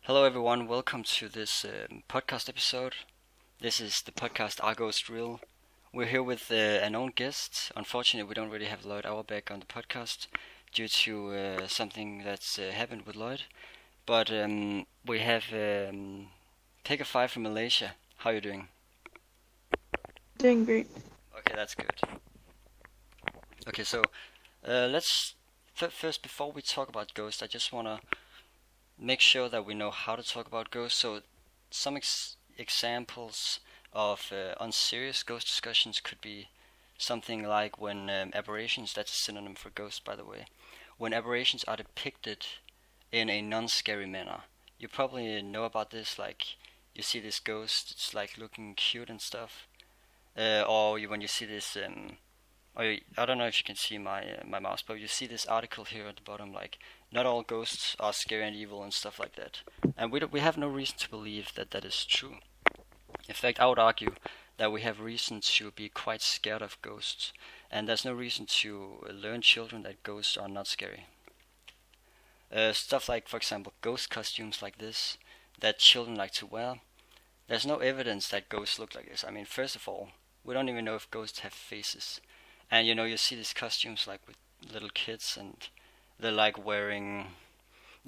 Hello, everyone. Welcome to this podcast episode. This is the podcast Our Ghost Real. We're here with a known guest. Unfortunately, we don't really have Loyd Auerback on the podcast due to something that's happened with Loyd. But we have Pegaffy from Malaysia. How are you doing? Doing great. Okay, that's good. Okay, so let's first, before we talk about ghosts, I just want to make sure that we know how to talk about ghosts. So some examples of unserious ghost discussions could be something like when aberrations, that's a synonym for ghost by the way, when aberrations are depicted in a non-scary manner. You probably know about this, like you see this ghost, it's like looking cute and stuff, when you see this I don't know if you can see my mouse, but you see this article here at the bottom, like not all ghosts are scary and evil and stuff like that. And we have no reason to believe that that is true. In fact, I would argue that we have reason to be quite scared of ghosts, and there's no reason to learn children that ghosts are not scary. Stuff like, for example, ghost costumes like this that children like to wear. There's no evidence that ghosts look like this. I mean, first of all, we don't even know if ghosts have faces. And you see these costumes like with little kids, and they're like wearing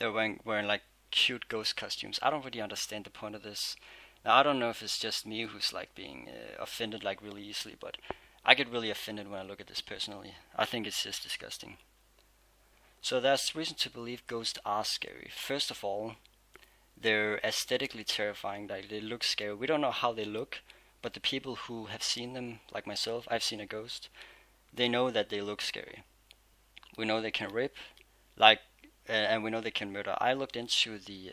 like cute ghost costumes. I don't really understand the point of this. Now I don't know if it's just me who's like being offended like really easily, but I get really offended when I look at this personally. I think it's just disgusting. So there's reason to believe ghosts are scary. First of all, they're aesthetically terrifying. Like they look scary. We don't know how they look, but the people who have seen them, like myself, I've seen a ghost. They know that they look scary. We know they can rip, like, and we know they can murder. I looked into the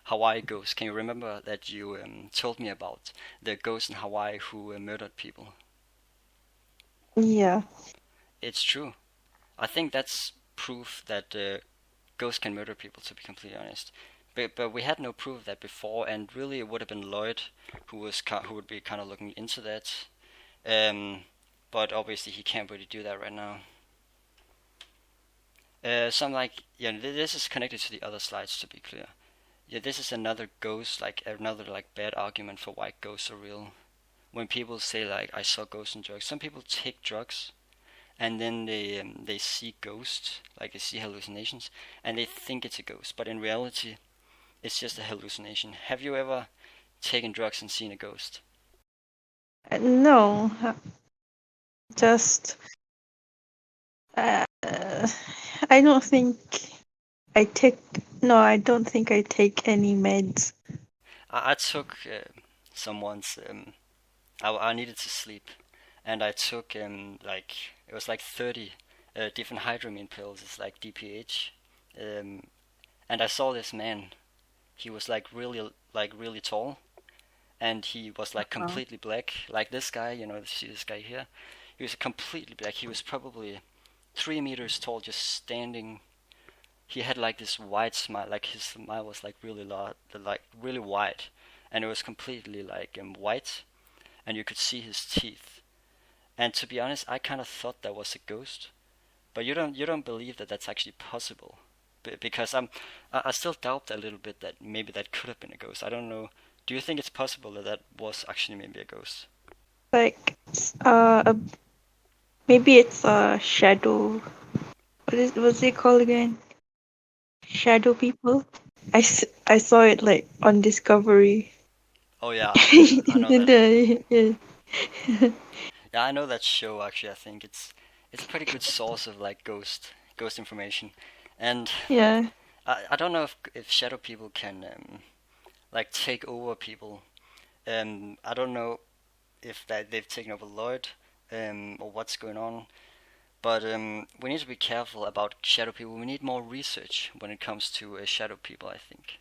Hawaii ghost. Can you remember that you told me about the ghost in Hawaii who murdered people? Yeah. It's true. I think that's proof that ghosts can murder people. To be completely honest, but we had no proof of that before, and really it would have been Loyd who would be kind of looking into that. Um, but obviously he can't really do that right now. Some like yeah, this is connected to the other slides to be clear. Yeah, this is another ghost, like another like bad argument for why ghosts are real. When people say like I saw ghosts and drugs, some people take drugs and then they see ghosts, like they see hallucinations, and they think it's a ghost, but in reality, it's just a hallucination. Have you ever taken drugs and seen a ghost? No, just uh, I don't think I take. No, I don't think I take any meds. I took someone's. I needed to sleep, and I took like it was like 30 different hydramine pills. It's like DPH, um, and I saw this man. He was like really tall, and he was like Uh, completely black, like this guy. See this guy here. He was completely black. He was probably 3 meters tall, just standing. He had like this wide smile, like his smile was like really large, like really wide, and it was completely like white, and you could see his teeth. And to be honest, I kind of thought that was a ghost, but you don't believe that that's actually possible, because I still doubt a little bit that maybe that could have been a ghost. I don't know. Do you think it's possible that that was actually maybe a ghost? like uh, maybe it's a shadow. What's it called again? Shadow people. I saw it like on Discovery. Oh yeah, I know that. Yeah. Yeah, I know that show actually. I think it's a pretty good source of like ghost information, and Yeah. I don't know if shadow people can like take over people. I don't know if that they've taken over Lloyd, or what's going on. But we need to be careful about shadow people. We need more research when it comes to shadow people, I think.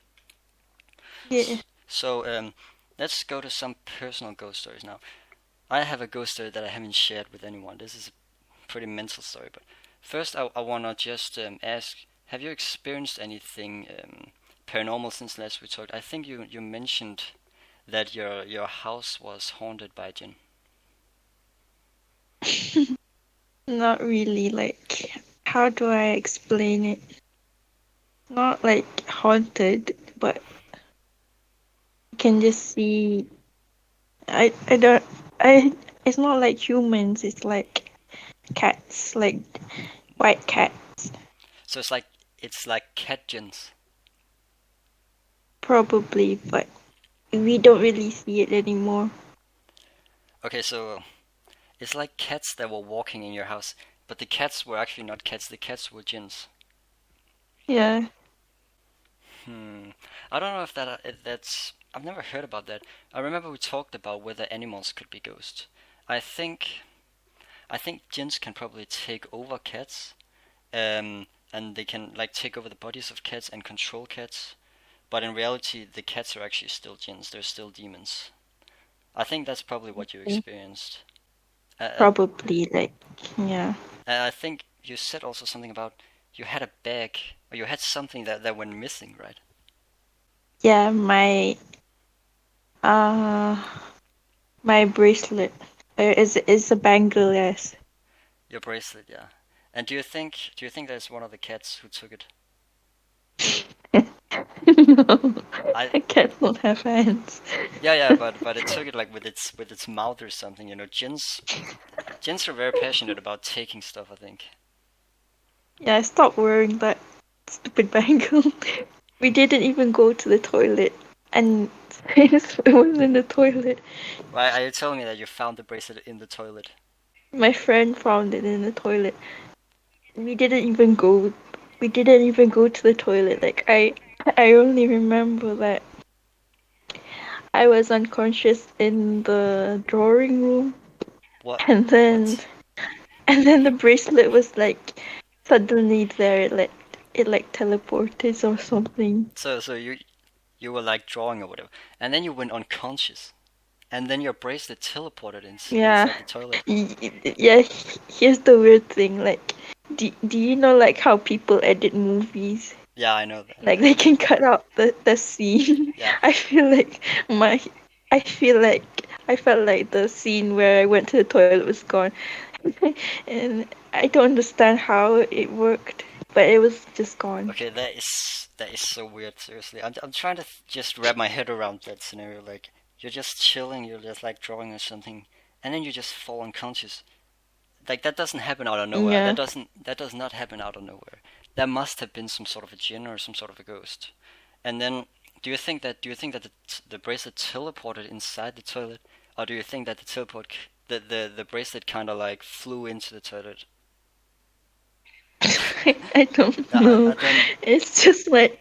Yeah. So let's go to some personal ghost stories now. I have a ghost story that I haven't shared with anyone. This is a pretty mental story, but first I want to just ask: have you experienced anything paranormal since last we talked? I think you mentioned that your house was haunted by a jinn. Not really. Like, how do I explain it? Not like haunted, but can just see. I don't. I. It's not like humans. It's like cats, like white cats, So it's like cat gins. probably, but we don't really see it anymore. Okay, so it's like cats that were walking in your house, but the cats were actually not cats. The cats were gins. Yeah. Hmm. I don't know if that's. I've never heard about that. I remember we talked about whether animals could be ghosts. I think I think jinns can probably take over cats, and they can like take over the bodies of cats and control cats. But in reality, the cats are actually still jinns. They're still demons. I think that's probably what you experienced. And Probably, like, yeah. I think you said also something about you had a bag or you had something that went missing, right? Yeah, uh my bracelet. Is a bangle, yes. Your bracelet, yeah. And do you think there's one of the cats who took it? No, I cats don't have hands. yeah, but it took it like with its mouth or something. Jinns are very passionate about taking stuff, I think. Yeah, I stopped wearing that stupid bangle. We didn't even go to the toilet, and it was in the toilet. Why are you telling me that you found the bracelet in the toilet? My friend found it in the toilet. We didn't even go. We didn't even go to the toilet. Like I only remember that I was unconscious in the drawing room, What? and then What? and then the bracelet was like suddenly there. It like teleported or something. So you were like drawing or whatever, and then you went unconscious, and then your bracelet teleported Yeah, inside the toilet. yeah. Here's the weird thing. Like, do you know like how people edit movies? Yeah, I know that. Like they can cut out the scene. Yeah. I feel like my I feel like I felt like the scene where I went to the toilet was gone. And I don't understand how it worked, but it was just gone. Okay, that is so weird. Seriously, I'm trying to just wrap my head around that scenario. Like you're just chilling, you're just like drawing or something, and then you just fall unconscious. Like that doesn't happen out of nowhere. Yeah. That does not happen out of nowhere. There must have been some sort of a jinn or some sort of a ghost. And then do you think that the bracelet teleported inside the toilet, or do you think that the bracelet kind of like flew into the toilet? I don't I know. don't. It's just like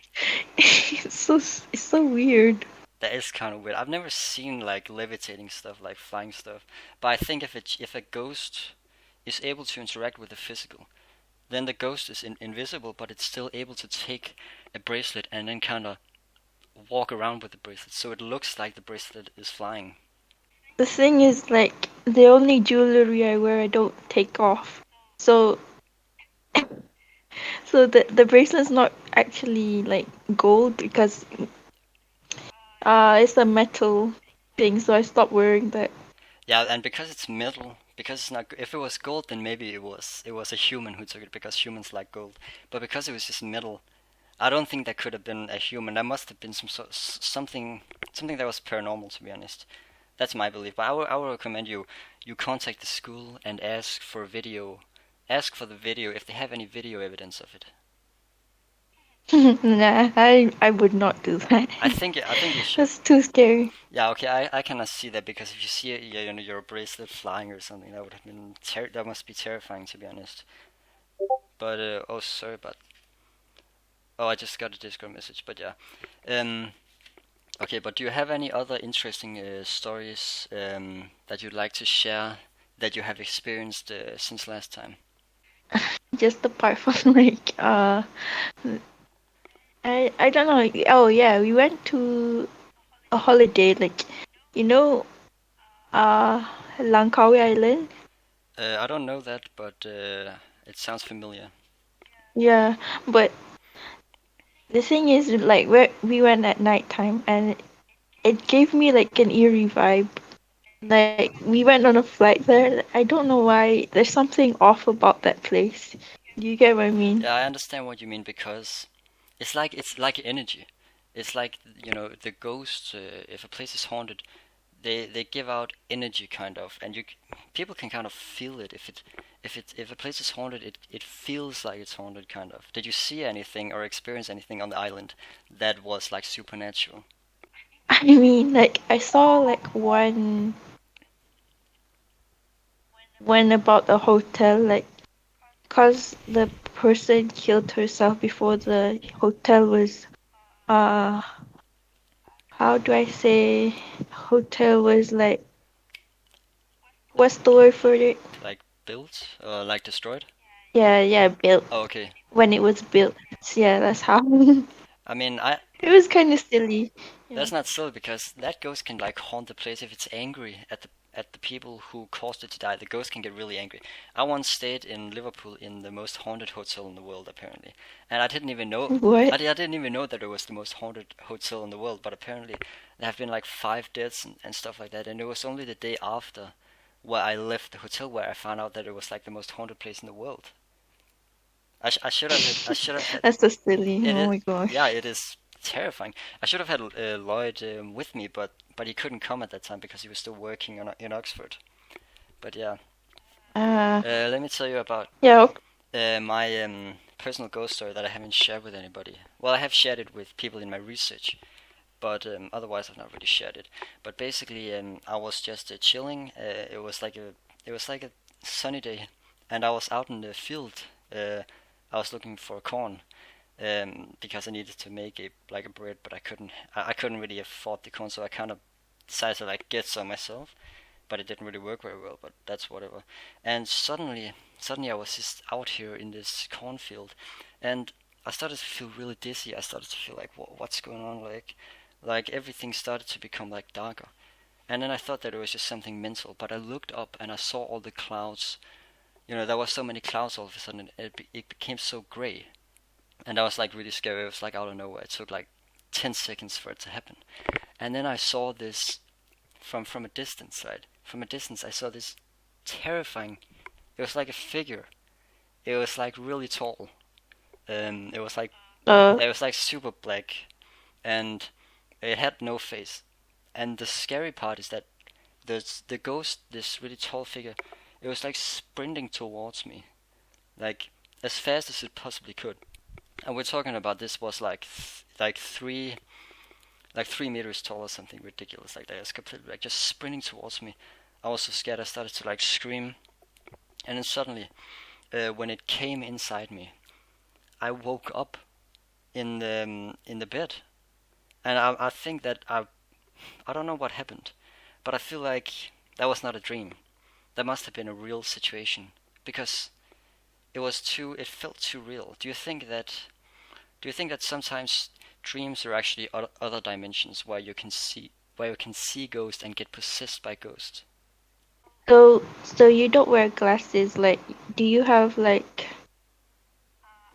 it's so weird. That is kind of weird. I've never seen like levitating stuff, like flying stuff. But I think if a ghost is able to interact with the physical, then the ghost is invisible, but it's still able to take a bracelet and then kind of walk around with the bracelet, so it looks like the bracelet is flying. The thing is, like, the only jewelry I wear I don't take off. So the bracelet's not actually like gold because it's a metal thing, so I stopped wearing that. Yeah, and because it's metal, because it's not. If it was gold, then maybe it was a human who took it because humans like gold. But because it was just metal, I don't think that could have been a human. That must have been something that was paranormal, to be honest. That's my belief. But I would recommend you contact the school and ask for a video. Ask for the video if they have any video evidence of it. Nah, I would not do that. I think you should. That's too scary. Yeah, okay, I cannot see that because if you see it, yeah, your bracelet flying or something, that would have been that must be terrifying, to be honest. But oh, sorry, but oh, I just got a Discord message. But yeah, um, okay, but do you have any other interesting stories that you'd like to share that you have experienced since last time? Just apart from like I don't know. Oh yeah, we went to a holiday, like, you know, uh Langkawi Island. I don't know that, but it sounds familiar. Yeah, but the thing is, like, we went at nighttime, and it gave me like an eerie vibe. Like, we went on a flight there. I don't know why. There's something off about that place. Do you get what I mean? Yeah, I understand what you mean because it's like energy. It's like, the ghosts. If a place is haunted, they give out energy kind of, and people can kind of feel it. If a place is haunted, it feels like it's haunted kind of. Did you see anything or experience anything on the island that was like supernatural? I mean, like I saw like one about a hotel, like cause the person killed herself before the hotel was uh how do I say hotel was like what's the word for it? Like built or like destroyed? Yeah, built. Oh, okay. When it was built. Yeah, that's how. I mean, I It was kind of silly. Yeah. that's not silly because that ghost can like haunt the place if it's angry at the people who caused it to die. The ghost can get really angry. I once stayed in Liverpool in the most haunted hotel in the world, apparently, and I didn't even know. What? I didn't even know that it was the most haunted hotel in the world, but apparently there have been like 5 deaths and stuff like that, and it was only the day after where I left the hotel where I found out that it was like the most haunted place in the world. I should have had, I should have had That's so silly. it Oh is, my gosh. yeah, it is terrifying. I should have had Loyd with me, but he couldn't come at that time because he was still working in Oxford. But yeah, Uh, let me tell you about yeah. my personal ghost story that I haven't shared with anybody. Well, I have shared it with people in my research, but otherwise I've not really shared it. But basically, I was just chilling. It was like a sunny day, and I was out in the field. I was looking for corn, because I needed to make a bread, but I couldn't really afford the corn, so I kind of decided to like get some myself, but it didn't really work very well. But that's whatever. And suddenly I was just out here in this cornfield, and I started to feel really dizzy. I started to feel like, what's going on? Like everything started to become like darker. And then I thought that it was just something mental, but I looked up and I saw all the clouds. There were so many clouds all of a sudden. It became so gray, and I was like really scary. It was like out of nowhere. It took like 10 seconds for it to happen. And then I saw this from a distance, right? From a distance, I saw this terrifying. It was like a figure. It was like really tall. It was like Uh, it was like super black, and it had no face. And the scary part is that the ghost, this really tall figure, it was like sprinting towards me, like as fast as it possibly could. And we're talking about this was like 3 meters tall or something ridiculous like that. It was completely like just sprinting towards me. I was so scared. I started to like scream, and then suddenly, when it came inside me, I woke up in the bed, and I think that I don't know what happened, but I feel like that was not a dream. That must have been a real situation because it felt too real. Do you think that sometimes dreams are actually other dimensions where you can see ghosts and get possessed by ghosts? so you don't wear glasses. Like, do you have like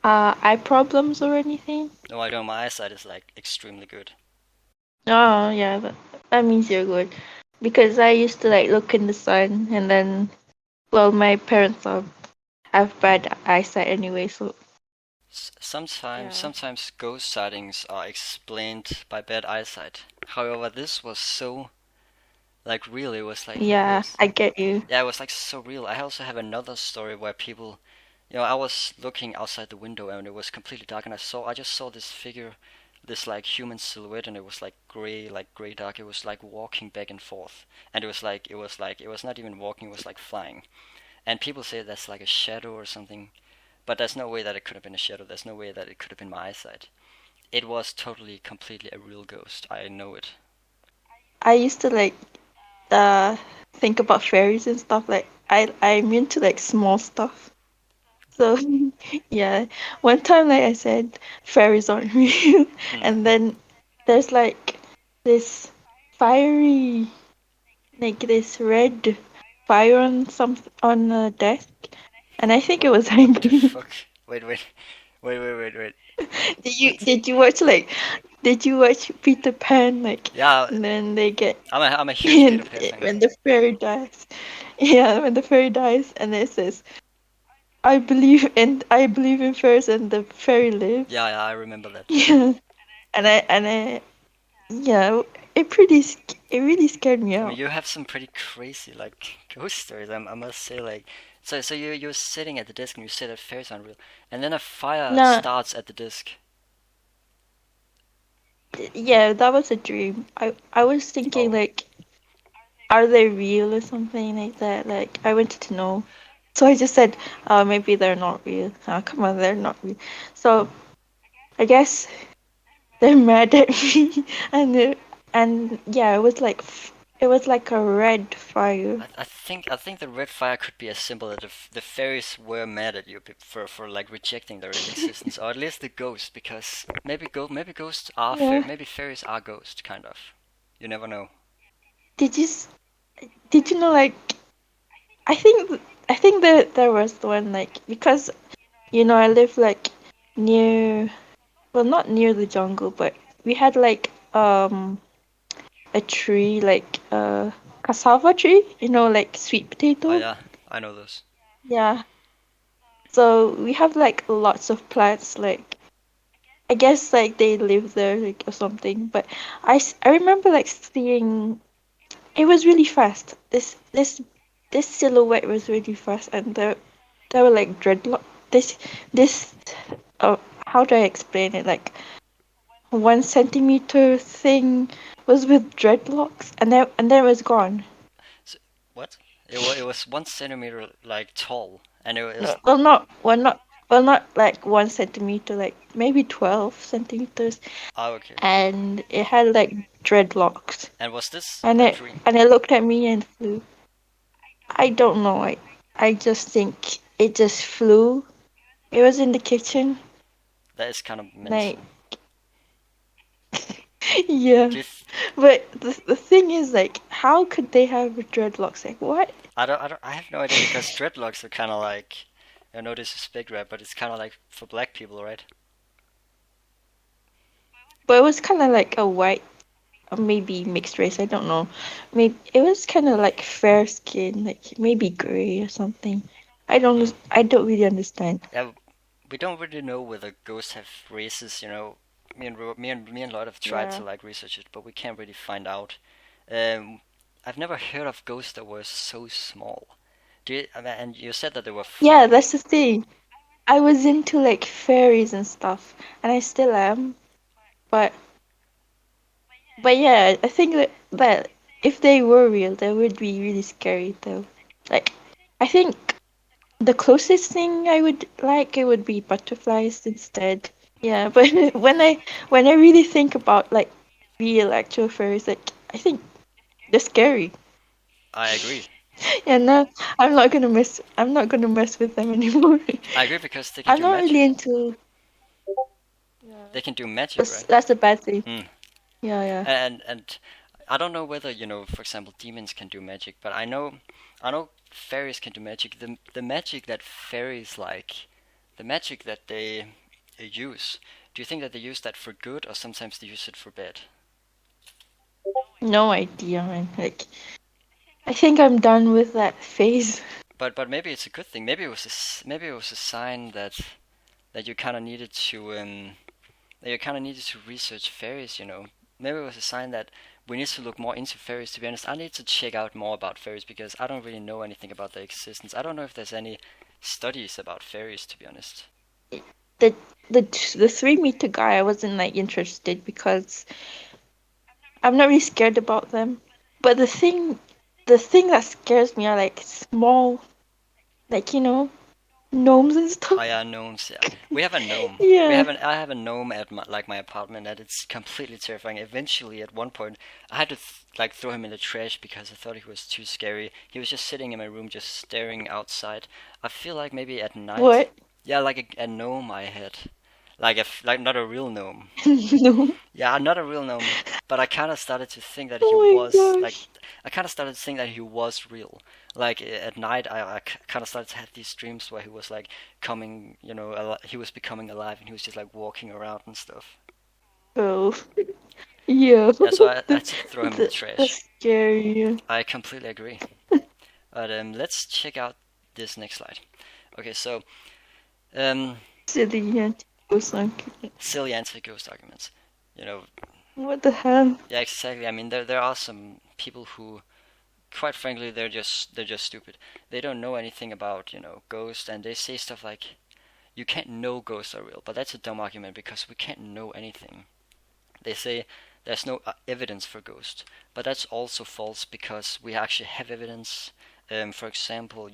eye problems or anything? No, I don't. My eyesight is like extremely good. Oh yeah, that means you're good. Because I used to like look in the sun, and then well, my parents have bad eyesight anyway, so Sometimes, yeah. sometimes ghost sightings are explained by bad eyesight. However, this was so like real. Yeah, I get you. Yeah, it was like so real. I also have another story where people, I was looking outside the window and it was completely dark, and I just saw this figure, this like human silhouette, and it was like gray dark. It was like walking back and forth, and it was not even walking. It was like flying. And people say that's like a shadow or something, but there's no way that it could have been a shadow. There's no way that it could have been my eyesight. It was totally, completely a real ghost. I know it. I used to like uh think about fairies and stuff. Like I'm into like small stuff. So yeah, one time like I said, fairies aren't real, Hmm. and then there's like this fiery, like this red fire on on a desk, and I think it was What the angry. fuck? Wait. What? Did you watch like did you watch Peter Pan like Yeah, and then they get I'm a huge Peter and Pan fan. when the fairy dies, yeah, when the fairy dies and it says I believe in fairies and the fairy lives. Yeah, I remember that. Yeah, and I yeah, it really scared me I mean, out. you have some pretty crazy like ghost stories. I must say, like, so you're sitting at the desk and you say that fairies aren't real, and then a fire No, starts at the desk. yeah, that was a dream. I was thinking Oh, like, are they real or something like that? Like I wanted to know. So I just said, maybe they're not real. Come on, they're not real. So I guess they're mad at me, and and yeah, it was like a red fire. I think the red fire could be a symbol that the fairies were mad at you for like rejecting their existence, or at least the ghost, because maybe ghosts are Yeah. maybe fairies are ghosts, kind of. You never know. Did you s- did you know like I think that there was one like because I live like near well not near the jungle but we had like a tree like cassava tree, like sweet Oh potato. yeah, I know those. Yeah. So we have like lots of plants like I guess like they live there like or something. But I remember like seeing it was really fast. This silhouette was really fast, and there were like dreadlock. This how do I explain it? Like 1 centimeter thing was with dreadlocks, and then it was gone. So, what? It was 1 centimeter like tall, and it No, was. not like 1 centimeter, like maybe 12 centimeters, Oh, okay. and it had like dreadlocks, And was this and a it dream? and it looked at me and flew. I don't know. I just think it just flew. It was in the kitchen. That is kind of Like, mental. yeah. Do you But the thing is, like, how could they have dreadlocks? Like, what? I have no idea because dreadlocks are kind of like, I know this is big rap, but it's kind of like for black people, right? But it was kind of like a white, or maybe mixed race. I don't know. Maybe it was kind of like fair skin, like maybe gray or something. Hmm. I don't really understand. Yeah, we don't really know whether ghosts have races. Me and Lloyd have tried Yeah. to like research it, but we can't really find out. Um, I've never heard of ghosts that were so small. And you said that they were Yeah, flying. that's the thing. I was into like fairies and stuff, and I still am. But yeah, I think that if they were real, they would be really scary though. Like, I think the closest thing I would like it would be butterflies instead. Yeah, but when I really think about like real actual fairies, like I think they're scary. I agree. Yeah, no, I'm not gonna mess with them anymore. I agree because they can I'm do not really magic. into. Yeah, They can do magic, right? that's a bad thing. Hmm. Yeah, yeah. And I don't know whether for example, demons can do magic, but I know fairies can do magic. The magic that fairies like, the magic that they use. Do you think that they use that for good, or sometimes they use it for bad? No idea, man. Like, I think I'm done with that phase. But maybe it's a good thing. Maybe it was a sign that you kind of needed to research fairies. Maybe it was a sign that we need to look more into fairies. To be honest, I need to check out more about fairies because I don't really know anything about their existence. I don't know if there's any studies about fairies. To be honest. The the 3 meter guy, I wasn't like interested because I'm not really scared about them. But the thing that scares me are like small, like gnomes and Oh stuff. yeah, gnomes. Yeah, we have a gnome. Yeah. I have a gnome at my apartment, and it's completely terrifying. Eventually, at one point, I had to like throw him in the trash because I thought he was too scary. He was just sitting in my room, just staring outside. I feel like maybe at night. What? Yeah, like a gnome I had, like not a real gnome. No. Yeah, not a real gnome, but I kind of started to think that he Oh was my like, gosh. I kind of started to think that he was real. Like at night, I kind of started to have these dreams where he was like coming, he was becoming alive and he was just like walking around and stuff. Oh. Yeah. Yeah, so I had to throw him in the trash. That's scary. I completely agree. But let's check out this next slide. Okay, so um, Silly anti-ghost silly anti-ghost arguments. You know, What the hell? yeah, exactly. I mean, there are some people who, quite frankly, they're just stupid. They don't know anything about ghosts, and they say stuff like, "You can't know ghosts are real," but that's a dumb argument because we can't know anything. They say there's no evidence for ghosts, but that's also false because we actually have evidence. For example,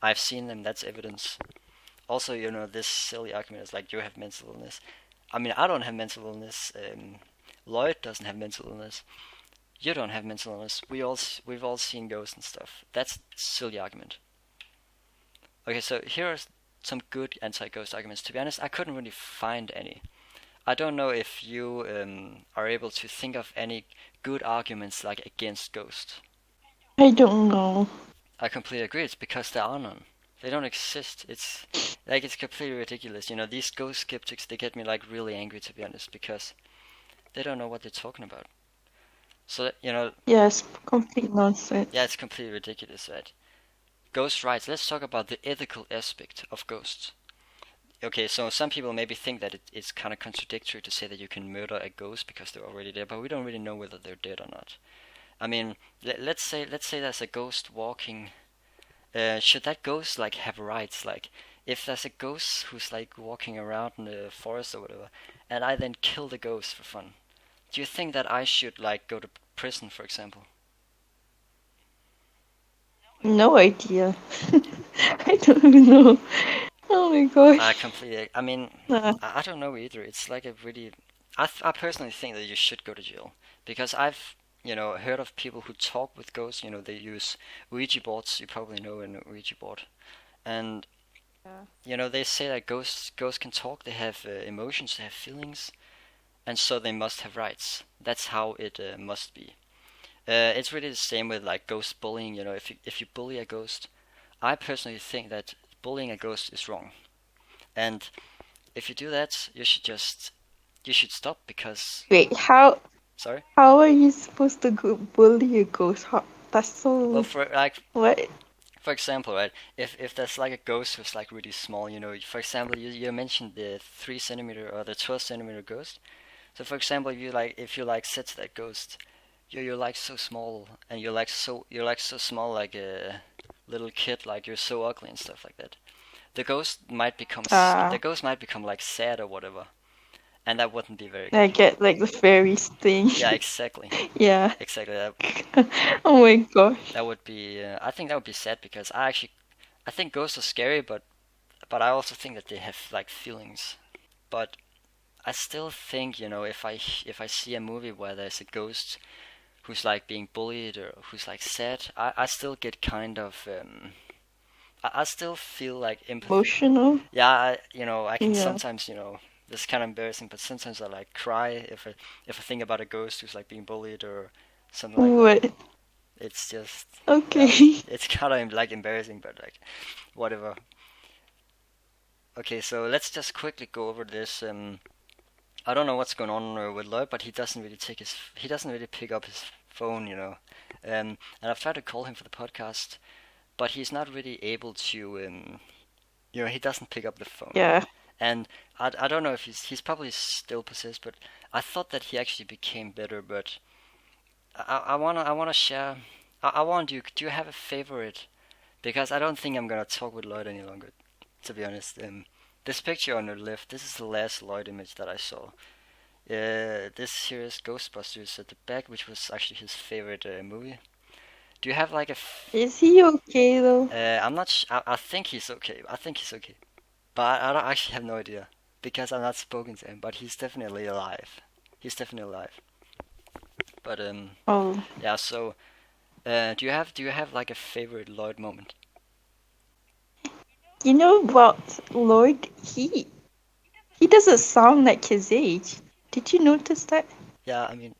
I've seen them. That's evidence. Also, this silly argument is like you have mental illness. I mean, I don't have mental illness. Loyd doesn't have mental illness. You don't have mental illness. We've all seen ghosts and stuff. That's a silly argument. Okay, so here are some good anti-ghost arguments. To be honest, I couldn't really find any. I don't know if you are able to think of any good arguments like against ghosts. I don't know. I completely agree. It's because there are none. They don't exist. It's completely ridiculous. These ghost skeptics, they get me like really angry, to be honest, because they don't know what they're talking about. So Yes, complete nonsense. yeah, it's completely ridiculous, right? Ghost rights. Let's talk about the ethical aspect of ghosts. Okay, so some people maybe think that it's kind of contradictory to say that you can murder a ghost because they're already dead, but we don't really know whether they're dead or not. I mean, let's say there's a ghost walking. Should that ghost like have rights? Like, if there's a ghost who's like walking around in the forest or whatever, and I then kill the ghost for fun, do you think that I should like go to prison, for example? No idea. I don't even know. Oh my I gosh. completely. I mean, Nah. I don't know either. It's like a really. I personally think that you should go to jail because I've heard of people who talk with ghosts. They use Ouija boards. You probably know an Ouija board, and they say that ghosts can talk. They have emotions. They have feelings, and so they must have rights. That's how it must be. It's really the same with like ghost bullying. If you bully a ghost, I personally think that bullying a ghost is wrong. And if you do that, you should stop because Wait, how sorry. how are you supposed to go bully a ghost? That's Well, so for like what? for example, right? If there's like a ghost who's like really small, for example, you mentioned the 3 centimeter or the 12 centimeter ghost. So for example, if you like said to that ghost, you're like so small and you're like so small like a little kid, like you're so ugly and stuff like that. The Ah, ghost might become like sad or whatever, and that wouldn't be very I good. get like the fairies thing. Yeah, exactly. Yeah. Exactly. That Oh my gosh. that would be. I think that would be sad because I think ghosts are scary, but I also think that they have like feelings. But I still think if I see a movie where there's a ghost who's like being bullied or who's like sad, I still get kind of I still feel like empathy. Emotional? Yeah, I can Yeah. sometimes this is kind of embarrassing, but sometimes I like cry if I think about a ghost who's like being bullied or something like that. What? It's just yeah, Okay. it's kind of like embarrassing, but like whatever. Okay, so let's just quickly go over this. I don't know what's going on with Lloyd, but he doesn't really pick up his phone, and I've tried to call him for the podcast, but he's not really able to. He doesn't pick up the phone, Yeah. and I don't know if he's probably still possessed, but I thought that he actually became better, but I wanna share. I want you. Do you have a favorite? Because I don't think I'm gonna talk with Lloyd any longer. To be honest, this picture on the left. This is the last Lloyd image that I saw. This here is Ghostbusters at the back, which was actually his favorite movie. Do you have like Is he okay though? I'm not. I think he's okay. I think he's okay, but I don't actually have no idea because I'm not spoken to him. But he's definitely alive. He's definitely alive. But Oh. yeah. So do you have like a favorite Lloyd moment? You know about Lloyd? He doesn't sound like his age. Did you notice that? Yeah, I mean,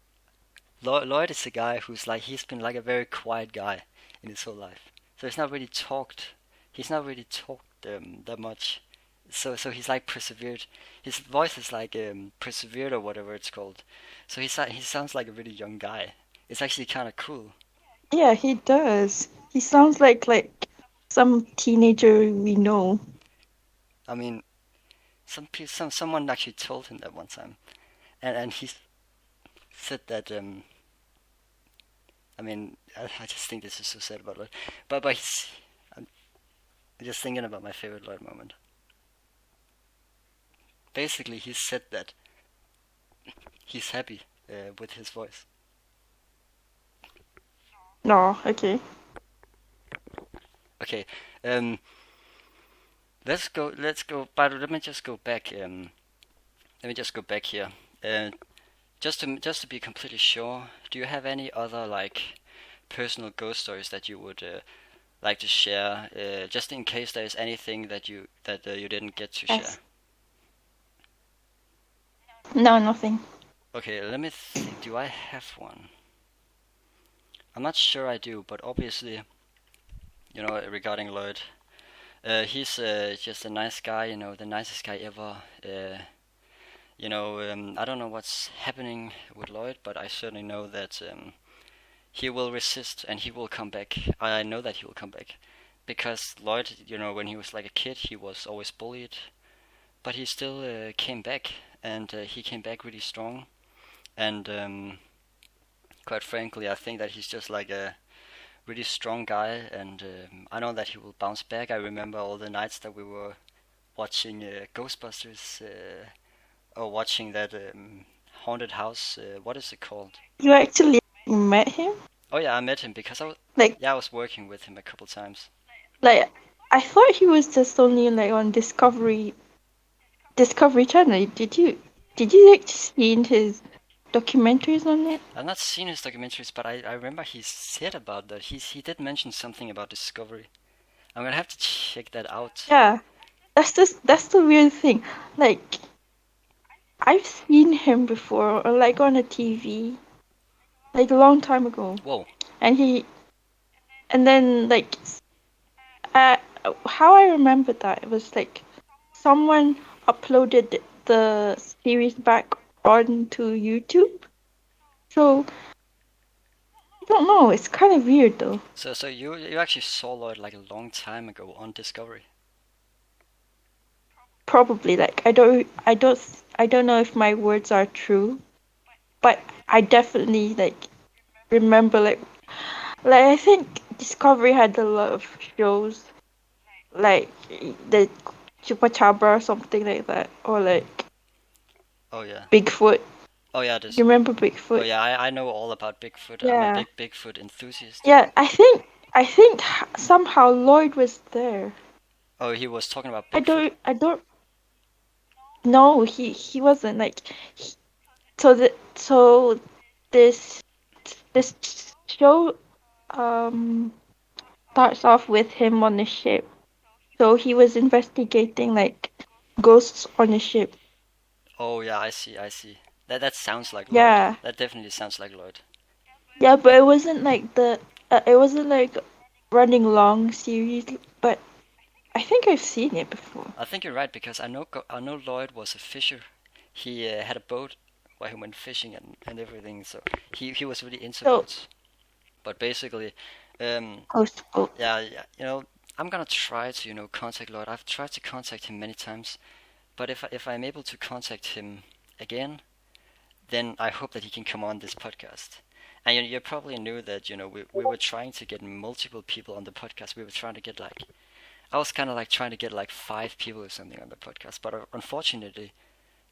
Lloyd is a guy who's like he's been like a very quiet guy in his whole life. So he's not really talked. He's not really talked that much. So he's like persevered. His voice is like persevered or whatever it's called. So he sounds like a really young guy. It's actually kind of cool. Yeah, he does. He sounds like some teenager we know. I mean, someone actually told him that one time. and he said that I mean, I just think this is so sad about Lloyd. But I'm just thinking about my favorite Lloyd moment. Basically, he said that he's happy with his voice. No, okay. Okay, um, let's go. But let me just go back. Let me just go back here. Just to be completely sure, do you have any other like personal ghost stories that you would like to share? Just in case there is anything that you didn't get to share. Yes. No, nothing. Okay, let me think. Do I have one? I'm not sure I do, but obviously, regarding Lloyd, he's just a nice guy. The nicest guy ever. I don't know what's happening with Lloyd, but I certainly know that he will resist and he will come back. I know that he will come back because Lloyd, when he was like a kid, he was always bullied, but he still came back, and he came back really strong. And quite frankly, I think that he's just like a really strong guy, and I know that he will bounce back. I remember all the nights that we were watching Ghostbusters, or watching that haunted house. What is it called? You actually met him? Oh yeah, I met him because Like, I was working with him a couple times. like I thought he was just only like on Discovery Channel. Did you actually see his documentaries on it? I've not seen his documentaries, but I remember he said about that. He did mention something about Discovery. I'm gonna have to check that out. Yeah. That's the weird thing. Like, I've seen him before, or like on a TV, like a long time ago. Whoa. And then like, uh, how I remember that it was like someone uploaded the series back onto YouTube. So I don't know. It's kind of weird though. So you actually saw Lloyd like a long time ago on Discovery. Probably like I don't know if my words are true, but I definitely like remember like I think Discovery had a lot of shows like the Chupacabra or something like that, or like Oh yeah. Bigfoot. Oh yeah, You remember Bigfoot? Oh yeah, I know all about Bigfoot. I'm a Yeah. big Bigfoot enthusiast. Yeah, I think somehow Lloyd was there. Oh, he was talking about I Bigfoot. don't no, he wasn't like he, so this show um starts off with him on the ship. So he was investigating like ghosts on the ship. Oh yeah, I see, I see. That sounds like Lloyd. Yeah. That definitely sounds like Lloyd. Yeah, but it wasn't like it wasn't like running long series, but I think I've seen it before. I think you're right because I know Lloyd was a fisher. He had a boat where he went fishing and everything. So he was really into So, boats. But basically, post boat. yeah, I'm gonna try to contact Lloyd. I've tried to contact him many times, but if I'm able to contact him again, then I hope that he can come on this podcast. And you probably knew that we were trying to get multiple people on the podcast. We were trying to get like I was kind of like trying to get like 5 people or something on the podcast, but unfortunately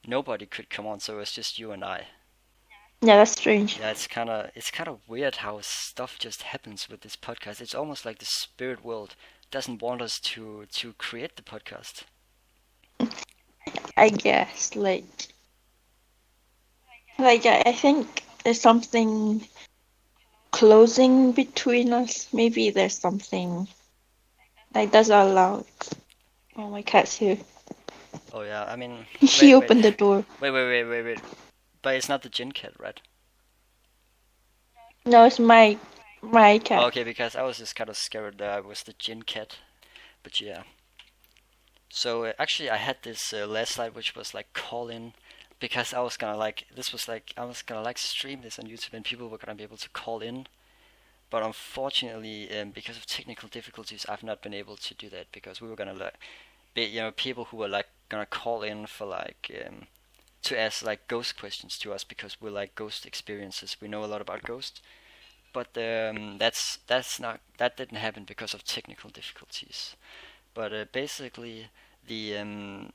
nobody could come on, so it was just you and I. Yeah, that's strange. Yeah, it's kind of weird how stuff just happens with this podcast. It's almost like the spirit world doesn't want us to create the podcast. I guess I think there's something closing between us. Maybe there's something like that's allowed. Oh, my cat's here. Oh yeah, I mean, He wait, opened the door. wait. But it's not the Jin cat, right? No, it's my Oh, cat. okay, because I was just kind of scared that I was the Jin cat. But yeah. So actually, I had this last slide, which was like call in, because I was gonna like this was like I was gonna like stream this on YouTube, and people were gonna be able to call in. But unfortunately, because of technical difficulties, I've not been able to do that because we were gonna like be, people who were like gonna call in for like to ask like ghost questions to us because we like ghost experiences. We know a lot about ghosts, but that didn't happen because of technical difficulties. But basically, the um,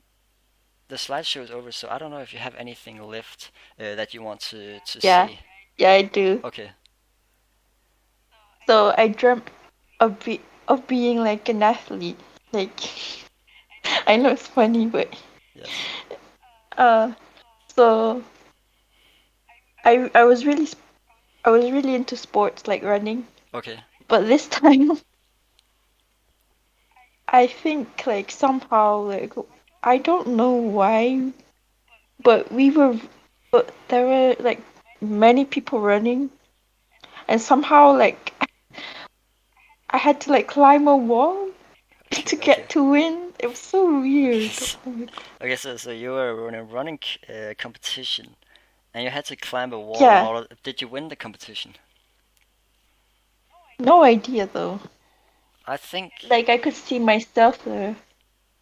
the slideshow is over. So I don't know if you have anything left that you want to Yeah, say. yeah, I do. Okay. So I dreamt of being like an athlete. Like I know it's funny, but Yes. uh, so I was really into sports like running, Okay. but this time I think like somehow like I don't know why, but but there were like many people running, and somehow like I had to like climb a wall Okay. to Okay. get to win. It was so Okay. weird. So, Oh my okay. So you were in a running competition, and you had to climb a wall in Yeah, order. Did you win the competition? no idea though. I think. Like I could see myself there.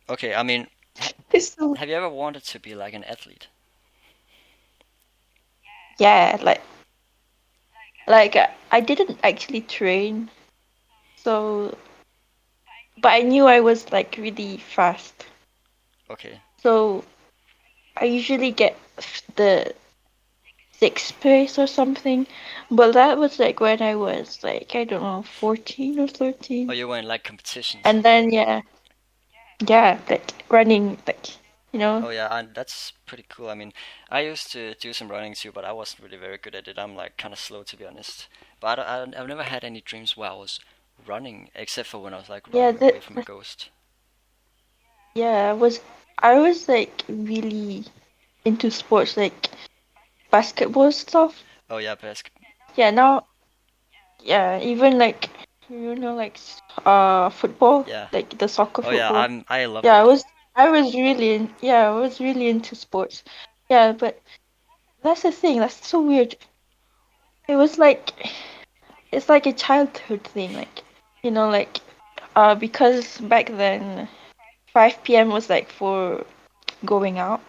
Okay. I mean, It's so have you ever wanted to be like an athlete? yeah, I didn't actually train, so but I knew I was like really fast. Okay. So I usually get the sixth place or something, but that was like when I was like I don't know 14 or Oh, 13, you were in like competitions. and then yeah, like running like you Oh know yeah, and that's pretty cool. I mean, I used to do some running too, but I wasn't really very good at it. I'm like kind of slow to be honest. But I've never had any dreams where I was running, except for when I was like yeah running away from a ghost. yeah I was like really into sports like basketball stuff. Oh yeah, basket. Yeah, now yeah, even like like football, Yeah. like the soccer Oh yeah, football. I loved Yeah, it. I was really into sports. Yeah, but that's the thing. That's so weird. It was like it's like a childhood thing, like like because back then 5 p.m. was like for going out.